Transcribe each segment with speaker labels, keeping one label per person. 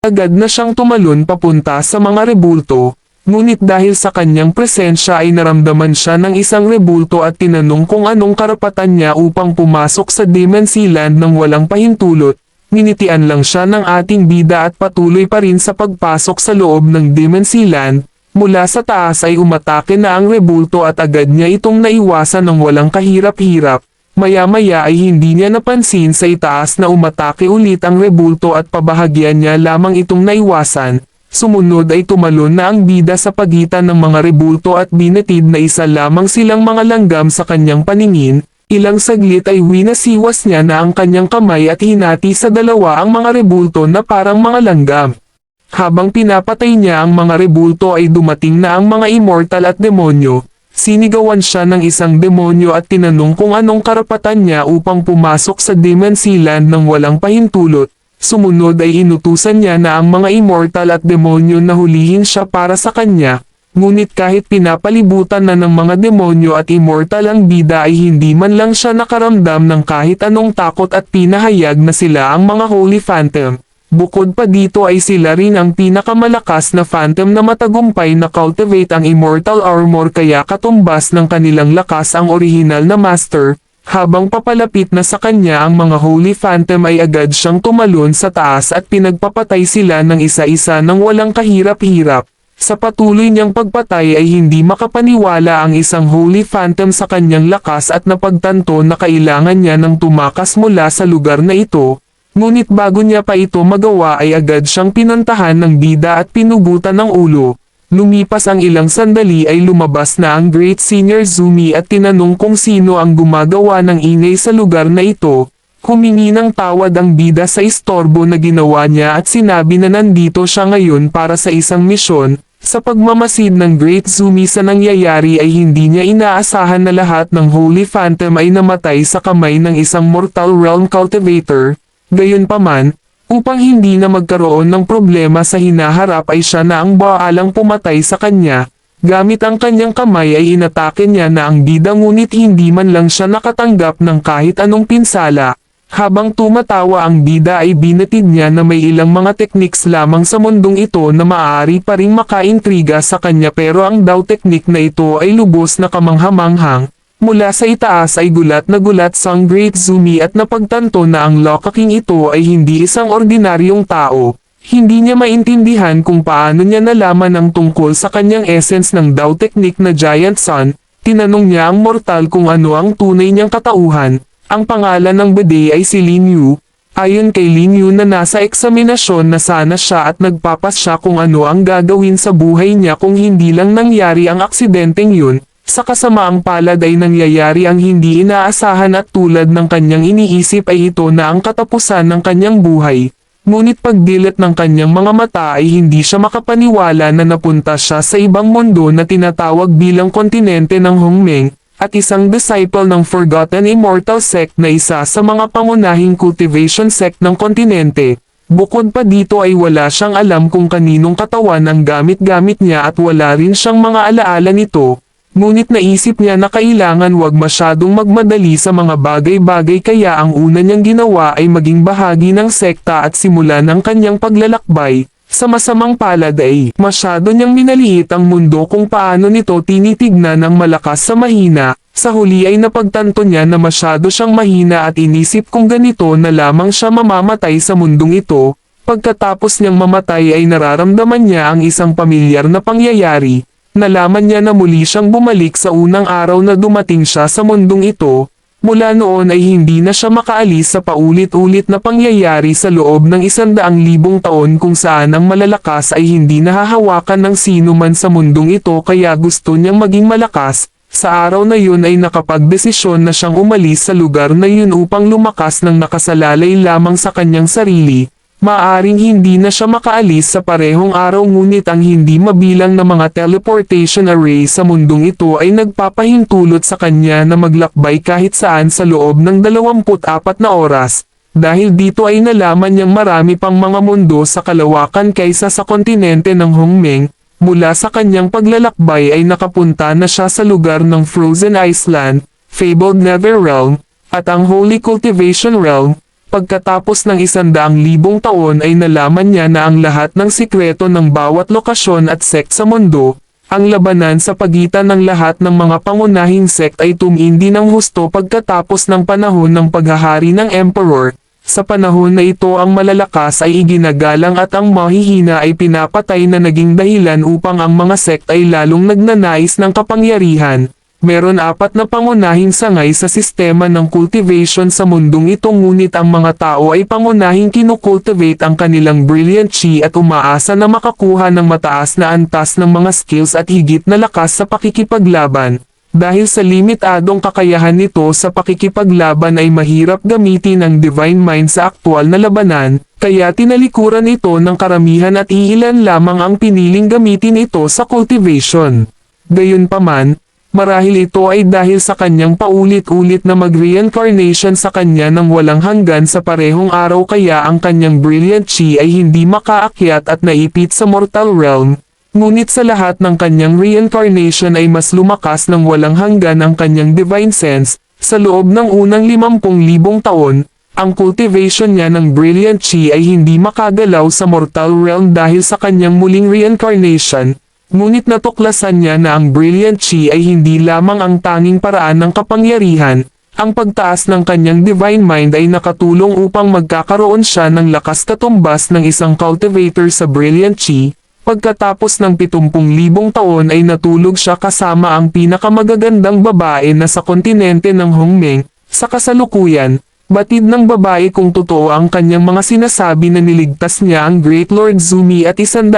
Speaker 1: Agad na siyang tumalon papunta sa mga rebulto, ngunit dahil sa kanyang presensya ay naramdaman siya ng isang rebulto at tinanong kung anong karapatan niya upang pumasok sa Demoncy Land nang walang pahintulot. Nginitian lang siya ng ating bida at patuloy pa rin sa pagpasok sa loob ng Demoncy Land. Mula sa taas ay umatake na ang rebulto at agad niya itong naiwasan ng walang kahirap-hirap. Maya-maya ay hindi niya napansin sa itaas na umatake ulit ang rebulto at pabahagyan niya lamang itong naiwasan. Sumunod ay tumalon na ang bida sa pagitan ng mga rebulto at binatid na isa lamang silang mga langgam sa kanyang paningin. Ilang saglit ay winasiwas niya na ang kanyang kamay at hinati sa dalawa ang mga rebulto na parang mga langgam. Habang pinapatay niya ang mga rebulto ay dumating na ang mga immortal at demonyo. Sinigawan siya ng isang demonyo at tinanong kung anong karapatan niya upang pumasok sa Demoncy Land nang walang pahintulot. Sumunod ay inutusan niya na ang mga immortal at demonyo na hulihin siya para sa kanya. Ngunit kahit pinapalibutan na ng mga demonyo at immortal ang bida ay hindi man lang siya nakaramdam ng kahit anong takot at pinahayag na sila ang mga Holy Phantom. Bukod pa dito ay sila rin ang pinakamalakas na phantom na matagumpay na cultivate ang immortal armor kaya katumbas ng kanilang lakas ang orihinal na master. Habang papalapit na sa kanya ang mga Holy Phantom ay agad siyang tumalon sa taas at pinagpapatay sila ng isa-isa ng walang kahirap-hirap. Sa patuloy niyang pagpatay ay hindi makapaniwala ang isang Holy Phantom sa kanyang lakas at napagtanto na kailangan niya ng tumakas mula sa lugar na ito. Ngunit bago niya pa ito magawa ay agad siyang pinuntahan ng bida at pinugutan ng ulo. Lumipas ang ilang sandali ay lumabas na ang Great Senior Zumi at tinanong kung sino ang gumagawa ng ingay sa lugar na ito. Humingi ng tawad ang bida sa istorbo na ginawa niya at sinabi na nandito siya ngayon para sa isang misyon. Sa pagmamasid ng Great Zumi sa nangyayari ay hindi niya inaasahan na lahat ng Holy Phantom ay namatay sa kamay ng isang Mortal Realm Cultivator. Gayunpaman, upang hindi na magkaroon ng problema sa hinaharap ay siya na ang baalang pumatay sa kanya. Gamit ang kanyang kamay ay inatake niya na ang bida ngunit hindi man lang siya nakatanggap ng kahit anong pinsala. Habang tumatawa ang bida ay binatid niya na may ilang mga techniques lamang sa mundong ito na maaari pa ring makaintriga sa kanya pero ang daw technique na ito ay lubos na kamanghamanghang. Mula sa itaas ay gulat na gulat sang Great Zumi at napagtanto na ang Lokaking ito ay hindi isang ordinaryong tao. Hindi niya maintindihan kung paano niya nalaman ang tungkol sa kanyang essence ng Dao Technique na Giant Sun. Tinanong niya ang mortal kung ano ang tunay niyang katauhan. Ang pangalan ng bede ay si Lin Yu. Ayon kay Lin Yu na nasa eksaminasyon na sana siya at nagpapasya kung ano ang gagawin sa buhay niya kung hindi lang nangyari ang aksidenteng yun. Sa kasamaang palad ay nangyayari ang hindi inaasahan at tulad ng kanyang iniisip ay ito na ang katapusan ng kanyang buhay. Ngunit pagdilat ng kanyang mga mata ay hindi siya makapaniwala na napunta siya sa ibang mundo na tinatawag bilang kontinente ng Hongmeng, at isang disciple ng Forgotten Immortal Sect na isa sa mga pangunahing cultivation sect ng kontinente. Bukod pa dito ay wala siyang alam kung kaninong katawan ang gamit-gamit niya at wala rin siyang mga alaala nito. Ngunit naisip niya na kailangan wag masyadong magmadali sa mga bagay-bagay kaya ang una niyang ginawa ay maging bahagi ng sekta at simulan ang kanyang paglalakbay. Sa masamang palad ay masyado niyang minaliit ang mundo kung paano nito tinitignan ng malakas sa mahina. Sa huli ay napagtanto niya na masyado siyang mahina at inisip kung ganito na lamang siya mamamatay sa mundong ito. Pagkatapos niyang mamatay ay nararamdaman niya ang isang pamilyar na pangyayari. Nalaman niya na muli siyang bumalik sa unang araw na dumating siya sa mundong ito. Mula noon ay hindi na siya makaalis sa paulit-ulit na pangyayari sa loob ng 100,000 taon kung saan ang malalakas ay hindi nahahawakan ng sino man sa mundong ito kaya gusto niyang maging malakas. Sa araw na yun ay nakapagdesisyon na siyang umalis sa lugar na yun upang lumakas ng nakasalalay lamang sa kanyang sarili. Maaring hindi na siya makaalis sa parehong araw ngunit ang hindi mabilang na mga teleportation array sa mundong ito ay nagpapahintulot sa kanya na maglakbay kahit saan sa loob ng 24 na oras. Dahil dito ay nalaman niyang marami pang mga mundo sa kalawakan kaysa sa kontinente ng Hongmeng. Mula sa kanyang paglalakbay ay nakapunta na siya sa lugar ng Frozen Island, Fabled Netherrealm, at ang Holy Cultivation Realm. Pagkatapos ng 100,000 taon ay nalaman niya na ang lahat ng sikreto ng bawat lokasyon at sect sa mundo. Ang labanan sa pagitan ng lahat ng mga pangunahing sect ay tumindi ng husto pagkatapos ng panahon ng paghahari ng Emperor. Sa panahon na ito ang malalakas ay iginagalang at ang mahihina ay pinapatay na naging dahilan upang ang mga sect ay lalong nagnanais ng kapangyarihan. Meron 4 na pangunahing sangay sa sistema ng cultivation sa mundong ito, ngunit ang mga tao ay pangunahing kinukultivate ang kanilang brilliant chi at umaasa na makakuha ng mataas na antas ng mga skills at higit na lakas sa pakikipaglaban. Dahil sa limitadong kakayahan nito sa pakikipaglaban ay mahirap gamitin ang Divine Mind sa aktwal na labanan, kaya tinalikuran ito ng karamihan at iilan lamang ang piniling gamitin ito sa cultivation. Gayunpaman, marahil ito ay dahil sa kanyang paulit-ulit na mag-reincarnation sa kanya ng walang hanggan sa parehong araw, kaya ang kanyang brilliant chi ay hindi makaakyat at naipit sa mortal realm. Ngunit sa lahat ng kanyang reincarnation ay mas lumakas ng walang hanggan ang kanyang divine sense. Sa loob ng unang 50,000 taon, ang cultivation niya ng brilliant chi ay hindi makagalaw sa mortal realm dahil sa kanyang muling reincarnation. Ngunit natuklasan niya na ang brilliant chi ay hindi lamang ang tanging paraan ng kapangyarihan. Ang pagtaas ng kanyang divine mind ay nakatulong upang magkakaroon siya ng lakas katumbas ng isang cultivator sa brilliant chi. Pagkatapos ng 70,000 taon ay natulog siya kasama ang pinakamagagandang babae na sa kontinente ng Hongmeng. Sa kasalukuyan, batid ng babae kung totoo ang kanyang mga sinasabi na niligtas niya ang Great Lord Zumi at 100,000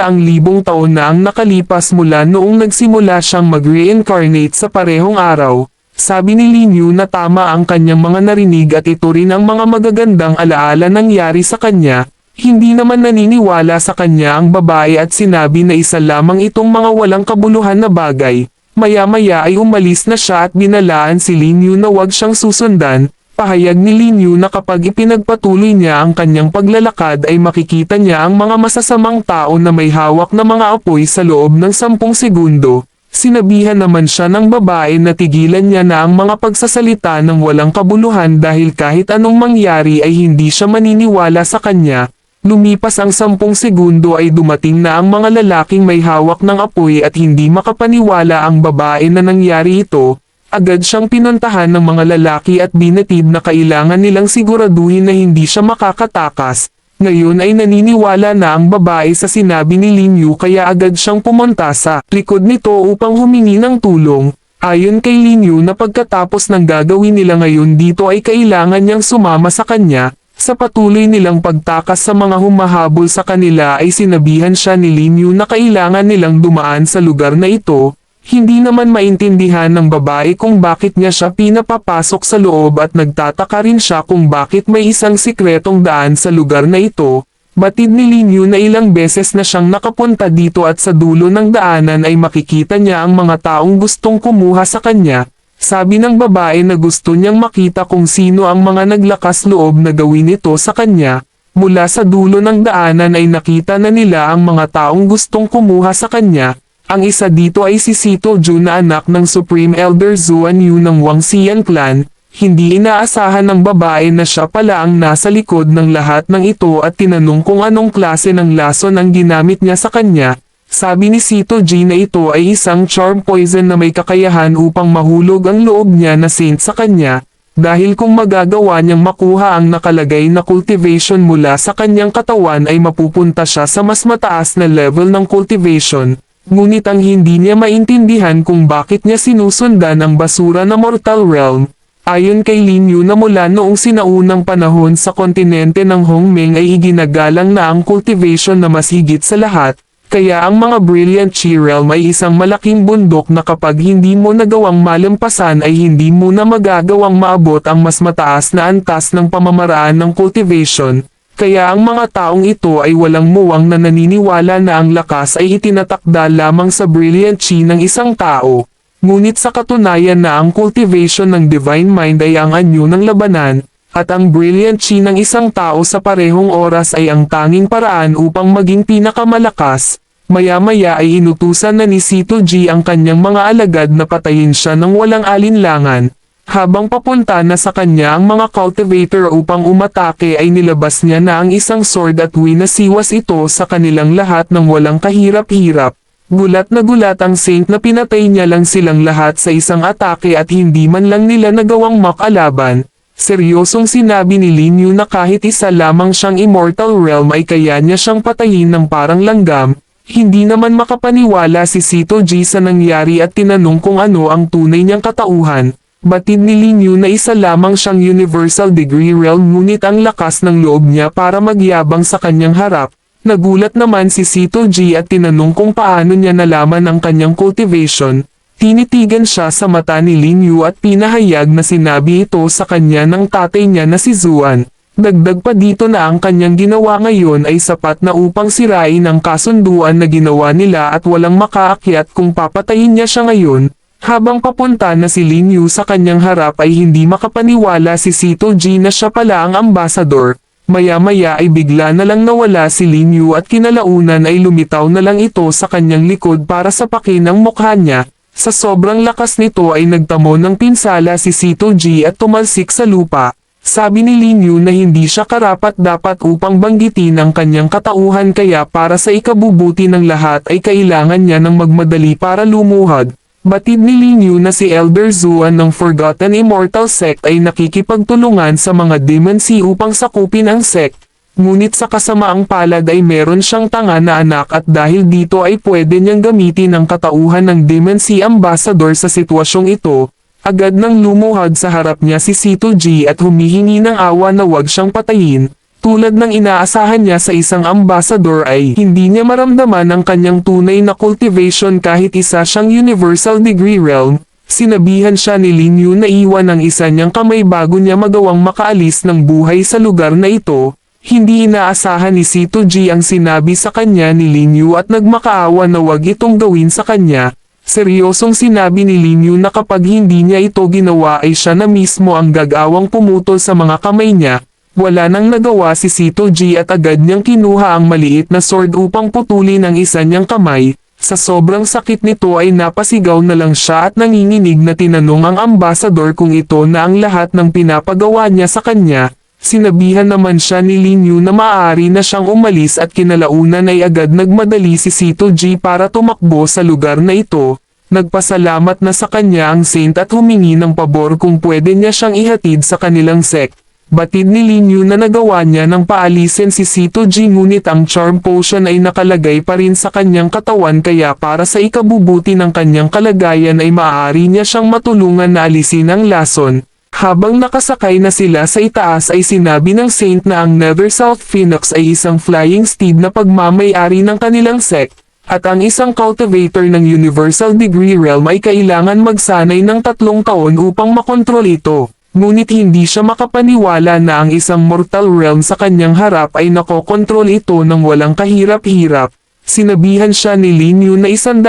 Speaker 1: taon na ang nakalipas mula noong nagsimula siyang mag-reincarnate sa parehong araw. Sabi ni Lin Yu na tama ang kanyang mga narinig at ito rin ang mga magagandang alaala nangyari sa kanya. Hindi naman naniniwala sa kanya ang babae at sinabi na isa lamang itong mga walang kabuluhan na bagay. Maya-maya ay umalis na siya at binalaan si Lin Yu na huwag siyang susundan. Pahayag ni Lin Yu na kapag ipinagpatuloy niya ang kanyang paglalakad ay makikita niya ang mga masasamang tao na may hawak na mga apoy sa loob ng 10 segundo. Sinabihan naman siya ng babae na tigilan niya na ang mga pagsasalita ng walang kabuluhan dahil kahit anong mangyari ay hindi siya maniniwala sa kanya. Lumipas ang 10 segundo ay dumating na ang mga lalaking may hawak ng apoy at hindi makapaniwala ang babae na nangyari ito. Agad siyang pinuntahan ng mga lalaki at binatid na kailangan nilang siguraduhin na hindi siya makakatakas. Ngayon ay naniniwala na ang babae sa sinabi ni Lin Yu kaya agad siyang pumunta sa likod nito upang humingi ng tulong. Ayon kay Lin Yu na pagkatapos ng gagawin nila ngayon dito ay kailangan niyang sumama sa kanya. Sa patuloy nilang pagtakas sa mga humahabol sa kanila ay sinabihan siya ni Lin Yu na kailangan nilang dumaan sa lugar na ito. Hindi naman maintindihan ng babae kung bakit niya siya pinapapasok sa loob at nagtataka rin siya kung bakit may isang sikretong daan sa lugar na ito. Batid ni Lin Yu na ilang beses na siyang nakapunta dito at sa dulo ng daanan ay makikita niya ang mga taong gustong kumuha sa kanya. Sabi ng babae na gusto niyang makita kung sino ang mga naglakas loob na gawin ito sa kanya. Mula sa dulo ng daanan ay nakita na nila ang mga taong gustong kumuha sa kanya. Ang isa dito ay si Sito Ju na anak ng Supreme Elder Zuan Yu ng Wangxian Clan. Hindi inaasahan ng babae na siya pala ang nasa likod ng lahat ng ito at tinanong kung anong klase ng lason ang ginamit niya sa kanya. Sabi ni Sito Ji na ito ay isang charm poison na may kakayahan upang mahulog ang loob niya na saint sa kanya, dahil kung magagawa niyang makuha ang nakalagay na cultivation mula sa kanyang katawan ay mapupunta siya sa mas mataas na level ng cultivation. Ngunit ang hindi niya maintindihan kung bakit niya sinusundan ang basura na mortal realm. Ayon kay Lin Yu na mula noong sinaunang panahon sa kontinente ng Hongmeng ay iginagalang na ang cultivation na mas higit sa lahat. Kaya ang mga brilliant chi realm ay isang malaking bundok na kapag hindi mo nagawang malampasan ay hindi mo na magagawang maabot ang mas mataas na antas ng pamamaraan ng cultivation. Kaya ang mga taong ito ay walang muwang na naniniwala na ang lakas ay itinatakda lamang sa brilliant chi ng isang tao. Ngunit sa katunayan na ang cultivation ng divine mind ay ang anyo ng labanan, at ang brilliant chi ng isang tao sa parehong oras ay ang tanging paraan upang maging pinakamalakas. Maya-maya ay inutusan na ni Sito Ji ang kanyang mga alagad na patayin siya ng walang alinlangan. Habang papunta na sa kanya ang mga cultivator upang umatake ay nilabas niya na ang isang sword at winasiwas ito sa kanilang lahat ng walang kahirap-hirap. Gulat na gulat ang Saint na pinatay niya lang silang lahat sa isang atake at hindi man lang nila nagawang makalaban. Seryosong sinabi ni Lin Yu na kahit isa lamang siyang immortal realm ay kaya niya siyang patayin ng parang langgam. Hindi naman makapaniwala si Sito G sa nangyari at tinanong kung ano ang tunay niyang katauhan. Batid ni Lin Yu na isa lamang siyang Universal Degree Realm ngunit ang lakas ng loob niya para magyabang sa kanyang harap. Nagulat naman si Sito G at tinanong kung paano niya nalaman ang kanyang cultivation. Tinitigan siya sa mata ni Lin Yu at pinahayag na sinabi ito sa kanya ng tatay niya na si Zuan. Dagdag pa dito na ang kanyang ginawa ngayon ay sapat na upang sirain ang kasunduan na ginawa nila at walang makaakyat kung papatayin niya siya ngayon. Habang papunta na si Lin Yu sa kanyang harap ay hindi makapaniwala si Sito G na siya pala ang ambasador. Maya-maya ay bigla na lang nawala si Lin Yu at kinalaunan ay lumitaw na lang ito sa kanyang likod para sapakin ang mukha niya. Sa sobrang lakas nito ay nagtamo ng pinsala si Sito G at tumalsik sa lupa. Sabi ni Lin Yu na hindi siya karapat-dapat upang banggitin ang kanyang katauhan kaya para sa ikabubuti ng lahat ay kailangan niya ng magmadali para lumuhad. Batid ni Lin Yu na si Elder Zuan ng Forgotten Immortal Sect ay nakikipagtulungan sa mga Demon Sea upang sakupin ang sect. Ngunit sa kasamaang palad ay meron siyang tanga na anak at dahil dito ay pwede niyang gamitin ang katauhan ng Demon Sea Ambassador sa sitwasyong ito. Agad nang lumuhad sa harap niya si Sito G at humihingi ng awa na wag siyang patayin. Tulad ng inaasahan niya sa isang ambassador ay hindi niya maramdaman ang kanyang tunay na cultivation kahit isa siyang Universal Degree Realm. Sinabihan siya ni Lin Yu na iwan ang isa niyang kamay bago niya magawang makaalis ng buhay sa lugar na ito. Hindi inaasahan ni Sito G ang sinabi sa kanya ni Lin Yu at nagmakaawa na wag itong gawin sa kanya. Seryosong sinabi ni Lin Yu na kapag hindi niya ito ginawa ay siya na mismo ang gagawang pumutol sa mga kamay niya. Wala nang nagawa si Sito G at agad niyang kinuha ang maliit na sword upang putulin ang isa niyang kamay. Sa sobrang sakit nito ay napasigaw na lang siya at nanginginig na tinanong ang ambasador kung ito na ang lahat ng pinapagawa niya sa kanya. Sinabihan naman siya ni Lin Yu na maaari na siyang umalis at kinalaunan ay agad nagmadali si Sito G para tumakbo sa lugar na ito. Nagpasalamat na sa kanya ang Saint at humingi ng pabor kung pwede niya siyang ihatid sa kanilang sect. Batid ni Lin Yu na nagawa niya ng paalisin si Sito G ngunit ang charm potion ay nakalagay pa rin sa kanyang katawan kaya para sa ikabubuti ng kanyang kalagayan ay maaari niya siyang matulungan na alisin ang lason. Habang nakasakay na sila sa itaas ay sinabi ng Saint na ang Nether South Phoenix ay isang flying steed na pagmamay-ari ng kanilang sect, at ang isang cultivator ng Universal Degree Realm ay kailangan magsanay ng 3 taon upang makontrol ito. Ngunit hindi siya makapaniwala na ang isang mortal realm sa kanyang harap ay nakokontrol ito ng walang kahirap-hirap. Sinabihan siya ni Lin Yu na 100,000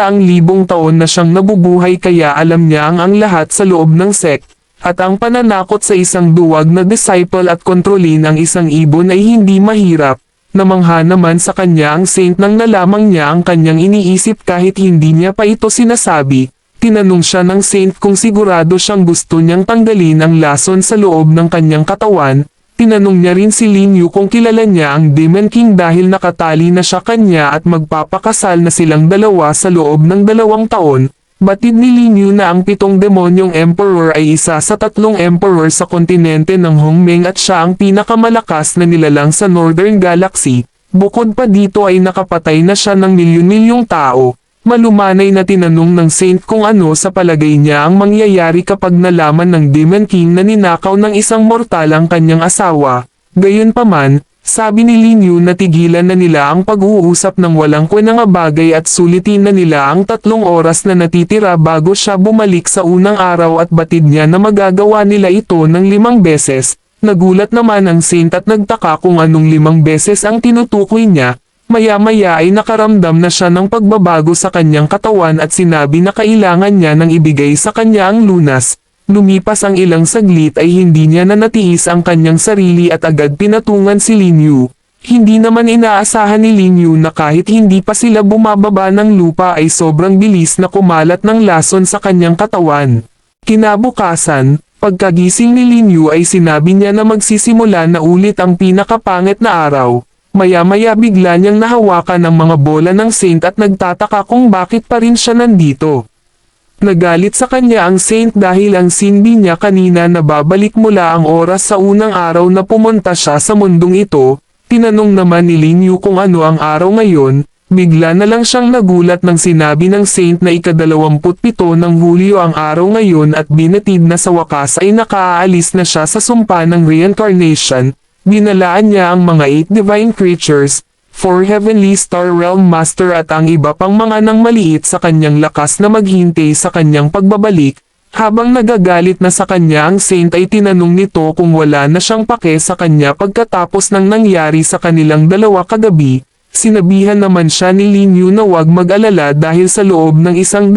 Speaker 1: taon na siyang nabubuhay kaya alam niya ang lahat sa loob ng sect. At ang pananakot sa isang duwag na disciple at kontrolin ang isang ibon ay hindi mahirap. Namangha naman sa kanya ang Saint nang nalamang niya ang kanyang iniisip kahit hindi niya pa ito sinasabi. Tinanong siya ng Saint kung sigurado siyang gusto niyang tanggalin ang lason sa loob ng kanyang katawan. Tinanong niya rin si Lin Yu kung kilala niya ang Demon King dahil nakatali na siya kanya at magpapakasal na silang dalawa sa loob ng 2 taon. Batid ni Lin Yu na ang 7 demonyong emperor ay isa sa 3 emperor sa kontinente ng Hongmeng at siya ang pinakamalakas na nilalang sa Northern Galaxy. Bukod pa dito ay nakapatay na siya ng milyon-milyong tao. Malumanay na tinanong ng Saint kung ano sa palagay niya ang mangyayari kapag nalaman ng Demon King na ninakaw ng isang mortal ang kanyang asawa. Gayunpaman, sabi ni Lin Yu na tigilan na nila ang pag-uusap ng walang kwentang bagay at sulitin na nila ang 3 oras na natitira bago siya bumalik sa unang araw at batid niya na magagawa nila ito ng 5 beses. Nagulat naman ang Saint at nagtaka kung anong 5 beses ang tinutukoy niya. Maya-maya ay nakaramdam na siya ng pagbabago sa kanyang katawan at sinabi na kailangan niya nang ibigay sa kanya ang lunas. Lumipas ang ilang saglit ay hindi niya na natiis ang kanyang sarili at agad pinatungan si Lin Yu. Hindi naman inaasahan ni Lin Yu na kahit hindi pa sila bumababa ng lupa ay sobrang bilis na kumalat ng lason sa kanyang katawan. Kinabukasan, Pagkagising ni Lin Yu ay sinabi niya na magsisimula na ulit ang pinakapangit na araw. Maya-maya bigla niyang nahawakan ang mga bola ng Saint at nagtataka kung bakit pa rin siya nandito. Nagalit sa kanya ang Saint dahil ang sindi niya kanina na babalik mula ang oras sa unang araw na pumunta siya sa mundong ito. Tinanong naman ni Lin Yu kung ano ang araw ngayon. Bigla na lang siyang nagulat nang sinabi ng Saint na ika-27 ng Hulyo ang araw ngayon at binatid na sa wakas ay nakaalis na siya sa sumpa ng reincarnation. Binalaan niya ang mga 8 divine creatures, 4 heavenly star realm master at ang iba pang mga nang maliit sa kanyang lakas na maghintay sa kanyang pagbabalik. Habang nagagalit na sa kanya ang Saint ay tinanong nito kung wala na siyang pake sa kanya pagkatapos ng nangyari sa kanilang dalawa kagabi. Sinabihan naman siya ni Lin Yu na huwag mag-alala dahil sa loob ng 100,000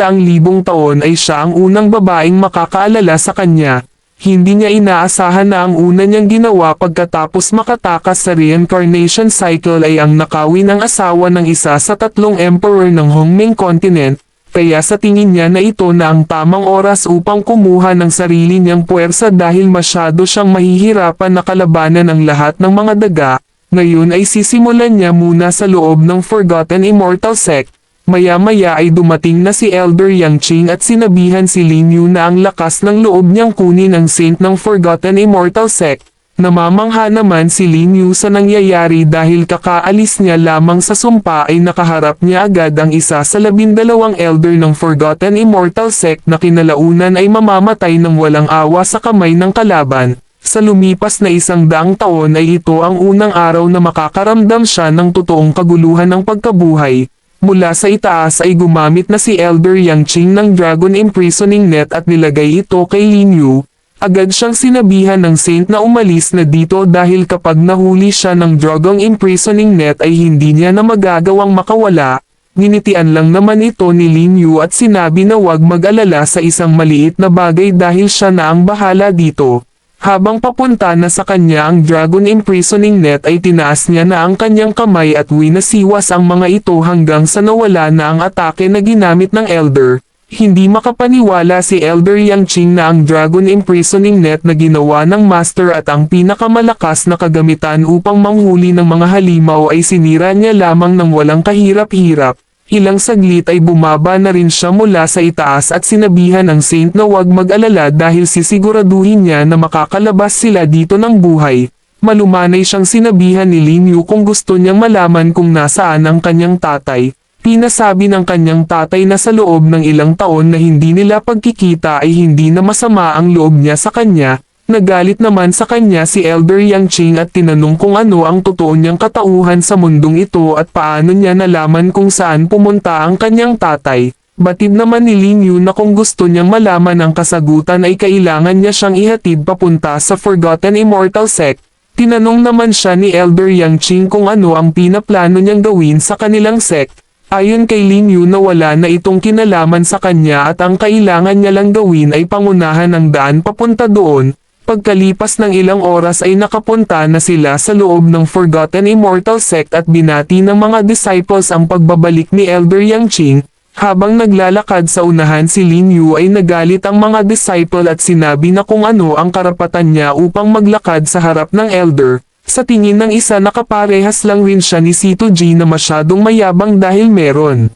Speaker 1: taon ay siya ang unang babaeng makakaalala sa kanya. Hindi niya inaasahan na ang una niyang ginawa pagkatapos makatakas sa reincarnation cycle ay ang nakawin ang asawa ng isa sa 3 emperor ng Hongming continent, kaya sa tingin niya na ito na ang tamang oras upang kumuha ng sarili niyang puwersa dahil masyado siyang mahihirapan na kalabanan ang lahat ng mga daga. Ngayon ay sisimulan niya muna sa loob ng Forgotten Immortal Sect. Maya-maya ay dumating na si Elder Yang Qing at sinabihan si Lin Yu na ang lakas ng loob niyang kunin ang Saint ng Forgotten Immortal Sect. Namamangha naman si Lin Yu sa nangyayari dahil kakaalis niya lamang sa sumpa ay nakaharap niya agad ang isa sa 12 Elder ng Forgotten Immortal Sect na kinalaunan ay mamamatay ng walang awa sa kamay ng kalaban. Sa lumipas na 100 taon ay ito ang unang araw na makakaramdam siya ng totoong kaguluhan ng pagkabuhay. Mula sa itaas ay gumamit na si Elder Yang Qing ng Dragon Imprisoning Net at nilagay ito kay Lin Yu. Agad siyang sinabihan ng Saint na umalis na dito dahil kapag nahuli siya ng Dragon Imprisoning Net ay hindi niya na magagawang makawala. Ninitian lang naman ito ni Lin Yu at sinabi na huwag mag-alala sa isang maliit na bagay dahil siya na ang bahala dito. Habang papunta na sa kanya ang Dragon Imprisoning Net ay tinaas niya na ang kanyang kamay at winasiwas ang mga ito hanggang sa nawala na ang atake na ginamit ng Elder. Hindi makapaniwala si Elder Yang Qing na ang Dragon Imprisoning Net na ginawa ng Master at ang pinakamalakas na kagamitan upang manghuli ng mga halimaw ay sinira niya lamang ng walang kahirap-hirap. Ilang saglit ay bumaba na rin siya mula sa itaas at sinabihan ng Saint na huwag mag-alala dahil sisiguraduhin niya na makakalabas sila dito ng buhay. Malumanay siyang sinabihan ni Lin Yu kung gusto niyang malaman kung nasaan ang kanyang tatay. Pinasabi ng kanyang tatay na sa loob ng ilang taon na hindi nila pagkikita ay hindi na masama ang loob niya sa kanya. Nagalit naman sa kanya si Elder Yang Qing at tinanong kung ano ang totoo niyang katauhan sa mundong ito at paano niya nalaman kung saan pumunta ang kanyang tatay. Batid naman ni Lin Yu na kung gusto niyang malaman ang kasagutan ay kailangan niya siyang ihatid papunta sa Forgotten Immortal Sect. Tinanong naman siya ni Elder Yang Qing kung ano ang pinaplano niyang gawin sa kanilang sect. Ayon kay Lin Yu na wala na itong kinalaman sa kanya at ang kailangan niya lang gawin ay pangunahan ang daan papunta doon. Pagkalipas ng ilang oras ay nakapunta na sila sa loob ng Forgotten Immortal Sect at binati ng mga disciples ang pagbabalik ni Elder Yang Qing. Habang naglalakad sa unahan si Lin Yu ay nagalit ang mga disciple at sinabi na kung ano ang karapatan niya upang maglakad sa harap ng Elder. Sa tingin ng isa nakaparehas lang rin siya ni Sito G na masyadong mayabang dahil meron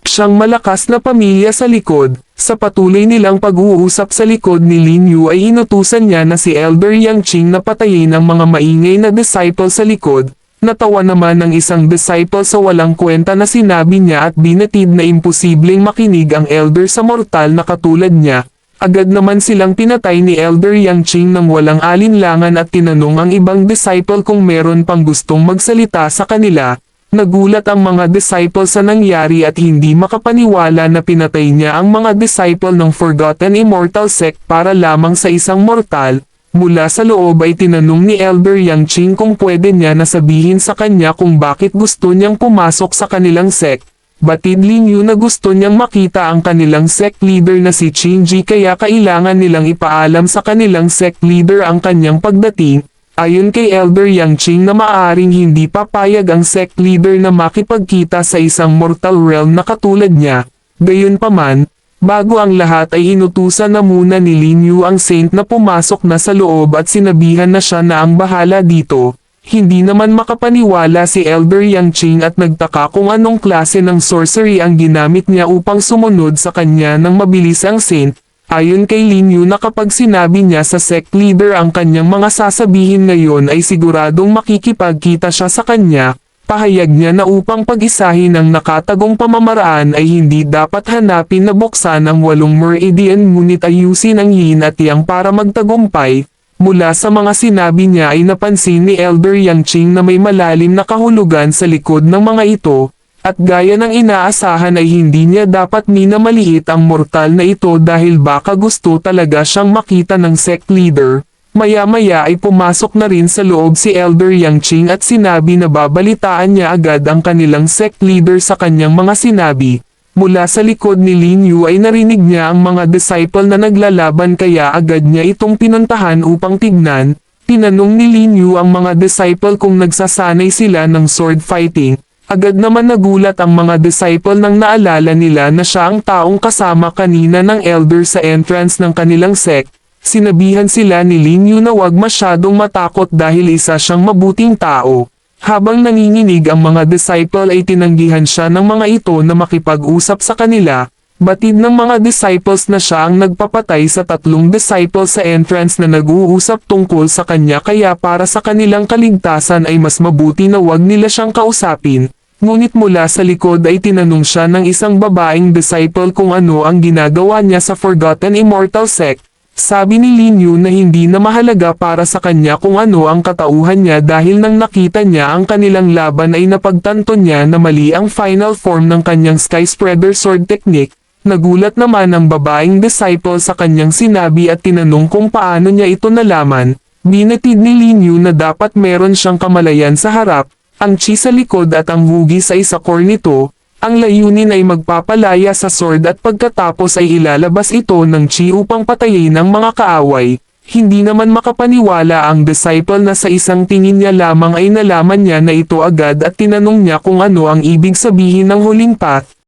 Speaker 1: siyang malakas na pamilya sa likod. Sa patuloy nilang pag-uusap sa likod ni Lin Yu ay inutusan niya na si Elder Yang Qing na patayin ang mga maingay na disciple sa likod. Natawa naman ang isang disciple sa walang kwenta na sinabi niya at binatid na imposibleng makinig ang Elder sa mortal na katulad niya. Agad naman silang pinatay ni Elder Yang Qing ng walang alinlangan at tinanong ang ibang disciple kung meron pang gustong magsalita sa kanila. Nagulat ang mga disciple sa nangyari at hindi makapaniwala na pinatay niya ang mga disciple ng Forgotten Immortal Sect para lamang sa isang mortal. Mula sa loob ay tinanong ni Elder Yang Qing kung pwede niya na sabihin sa kanya kung bakit gusto niyang pumasok sa kanilang sect. Batid Lin Yu na gusto niyang makita ang kanilang sect leader na si Qing Ji kaya kailangan nilang ipaalam sa kanilang sect leader ang kanyang pagdating. Ayon kay Elder Yang Qing na maaaring hindi papayag ang sect leader na makipagkita sa isang mortal realm na katulad niya. Gayunpaman, Bago ang lahat ay inutusan na muna ni Lin Yu ang Saint na pumasok na sa loob at sinabihan na siya na ang bahala dito. Hindi naman makapaniwala si Elder Yang Qing at nagtaka kung anong klase ng sorcery ang ginamit niya upang sumunod sa kanya ng mabilis ang Saint. Ayon kay Lin Yu na kapag sinabi niya sa sect leader ang kanyang mga sasabihin ngayon ay siguradong makikipagkita siya sa kanya. Pahayag niya na upang pag-isahin ang nakatagong pamamaraan ay hindi dapat hanapin na buksan ang 8 meridian ngunit ayusin ang yin at yang para magtagumpay. Mula sa mga sinabi niya ay napansin ni Elder Yang Qing na may malalim na kahulugan sa likod ng mga ito, at gaya ng inaasahan ay hindi niya dapat minamaliit ang mortal na ito dahil baka gusto talaga siyang makita ng sect leader. Maya-maya ay pumasok na rin sa loob si Elder Yang Qing at sinabi na babalitaan niya agad ang kanilang sect leader sa kanyang mga sinabi. Mula sa likod ni Lin Yu ay narinig niya ang mga disciple na naglalaban kaya agad niya itong pinuntahan upang tignan. Tinanong ni Lin Yu ang mga disciple kung nagsasanay sila ng sword fighting. Agad naman nagulat ang mga disciple nang naalala nila na siya ang taong kasama kanina ng elder sa entrance ng kanilang sect. Sinabihan sila ni Lin Yu na wag masyadong matakot dahil isa siyang mabuting tao. Habang nanginginig ang mga disciple ay tinanggihan siya ng mga ito na makipag-usap sa kanila. Batid ng mga disciples na siya ang nagpapatay sa 3 disciples sa entrance na nag-uusap tungkol sa kanya kaya para sa kanilang kaligtasan ay mas mabuti na wag nila siyang kausapin. Ngunit mula sa likod ay tinanong siya ng isang babaeng disciple kung ano ang ginagawa niya sa Forgotten Immortal Sect. Sabi ni Lin Yu na hindi na mahalaga para sa kanya kung ano ang katauhan niya dahil nang nakita niya ang kanilang laban ay napagtanto niya na mali ang final form ng kanyang Sky Spreader Sword Technique. Nagulat naman ang babaeng disciple sa kanyang sinabi at tinanong kung paano niya ito nalaman. Binatid ni Lin Yu na dapat meron siyang kamalayan sa harap, ang chi sa likod at ang wugi sa isa core nito. Ang layunin ay magpapalaya sa sword at pagkatapos ay ilalabas ito ng chi upang patayin ang mga kaaway. Hindi naman makapaniwala ang disciple na sa isang tingin niya lamang ay nalaman niya na ito agad at tinanong niya kung ano ang ibig sabihin ng huling path.